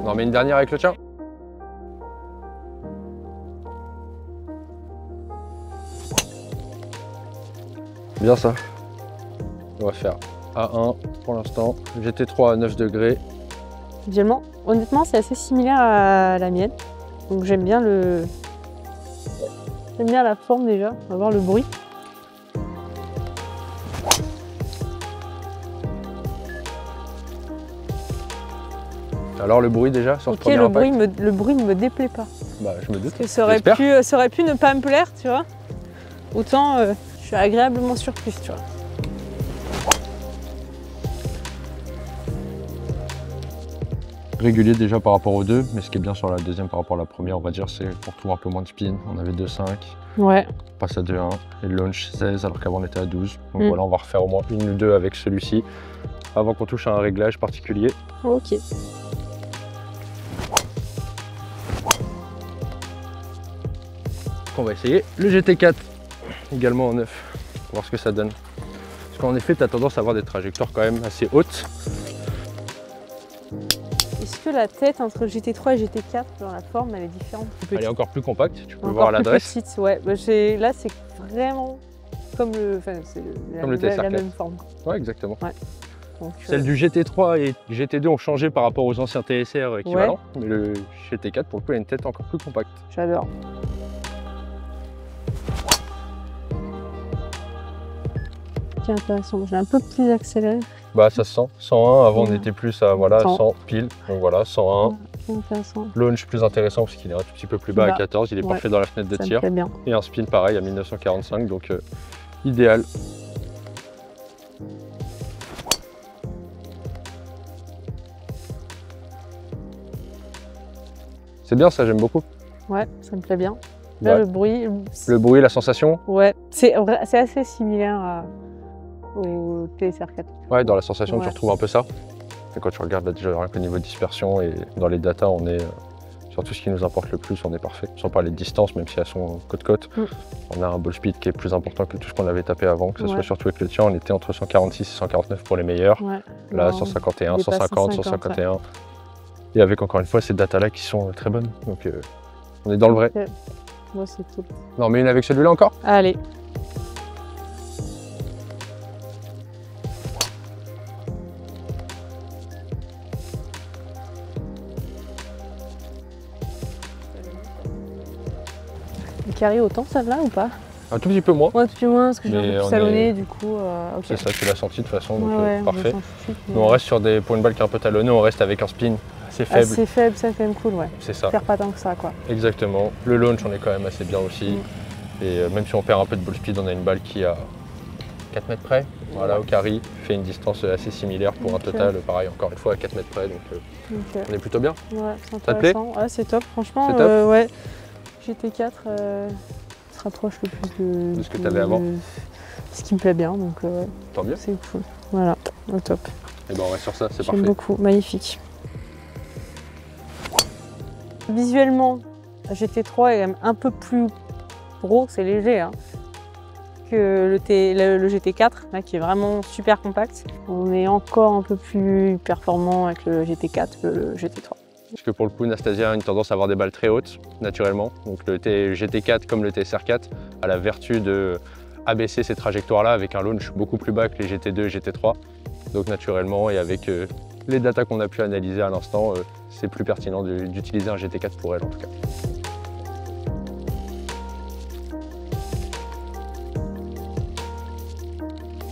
On en met une dernière avec le tien. Bien ça. On va faire A1 pour l'instant, GT3 à 9 degrés. Visuellement, honnêtement, c'est assez similaire à la mienne. Donc j'aime bien la forme déjà. On va voir le bruit. Alors le bruit déjà sur ce premier le impact. le bruit ne me déplaît pas. Bah je me doute. Parce que ça aurait pu ne pas me plaire, tu vois. Autant je suis agréablement surprise, tu vois. Régulier déjà par rapport aux deux, mais ce qui est bien sur la deuxième par rapport à la première, on va dire, c'est qu'on retrouve un peu moins de spin. On avait 2,5, ouais. On passe à 2,1 et le launch 16 alors qu'avant on était à 12. Donc voilà, on va refaire au moins une ou deux avec celui-ci avant qu'on touche à un réglage particulier. Ok. On va essayer le GT4 également en 9 pour voir ce que ça donne. Parce qu'en effet, tu as tendance à avoir des trajectoires quand même assez hautes. Est-ce que la tête entre GT3 et GT4, dans la forme, elle est différente? Elle est encore plus compacte, tu peux voir l'adresse. Ouais, bah là c'est vraiment comme le la même forme. Ouais, exactement. Ouais. Donc, celle du GT3 et GT2 ont changé par rapport aux anciens TSR équivalents, mais le GT4 pour le coup a une tête encore plus compacte. J'adore. C'est intéressant, j'ai un peu plus accéléré. Bah ça se sent, 101, avant on était plus à voilà, 100 pile, donc voilà, 101. Intéressant. Launch plus intéressant parce qu'il est un tout petit peu plus bas à 14, il est parfait dans la fenêtre de tir. Bien. Et un spin pareil à 1945, donc idéal. C'est bien ça, j'aime beaucoup. Ouais, ça me plaît bien. Là, le bruit. Le bruit, la sensation. Ouais, c'est assez similaire au TSR4. Ouais, dans la sensation, tu retrouves un peu ça. Et quand tu regardes là, déjà rien que le niveau de dispersion et dans les datas, on est sur tout ce qui nous importe le plus, on est parfait. Sans parler de distance, même si elles sont côte-côte, on a un ball speed qui est plus important que tout ce qu'on avait tapé avant, que ce soit surtout avec le tien, on était entre 146 et 149 pour les meilleurs. Ouais. Là, 151, 150, 151. Ouais. Et avec encore une fois ces datas-là qui sont très bonnes. Donc on est dans le vrai. Moi, c'est tout. On en met une avec celui-là encore? Allez. Le carré autant ça va ou pas? Un tout petit peu moins. Ouais, un tout petit peu moins parce que j'ai un peu plus salonné du coup. C'est ça, tu l'as senti de toute façon, donc parfait. Nous on reste pour une balle qui est un peu talonnée, on reste avec un spin assez faible. Assez faible, c'est quand même cool, ouais. C'est ça. On perd pas tant que ça, quoi. Exactement. Le launch, on est quand même assez bien aussi. Et même si on perd un peu de ball speed, on a une balle qui a 4 mètres près. Voilà, au carry, fait une distance assez similaire pour un total, pareil, encore une fois à 4 mètres près, donc on est plutôt bien. Ouais, c'est intéressant. Ouais, c'est top, franchement. C'est top. Ouais. GT4 se rapproche le plus de ce que tu avais avant. Ce qui me plaît bien, donc tant mieux. C'est cool. Voilà, au top. Et ben on reste sur ça, c'est parfait. J'aime beaucoup, magnifique. Visuellement, GT3 est quand même un peu plus gros, c'est léger, hein, que le GT4, là, qui est vraiment super compact. On est encore un peu plus performant avec le GT4 que le GT3. Parce que pour le coup, Nastasia a une tendance à avoir des balles très hautes, naturellement. Donc le GT4 comme le TSR4 a la vertu de abaisser ces trajectoires-là avec un launch beaucoup plus bas que les GT2 et GT3. Donc naturellement, et avec les datas qu'on a pu analyser à l'instant, c'est plus pertinent d'utiliser un GT4 pour elle en tout cas.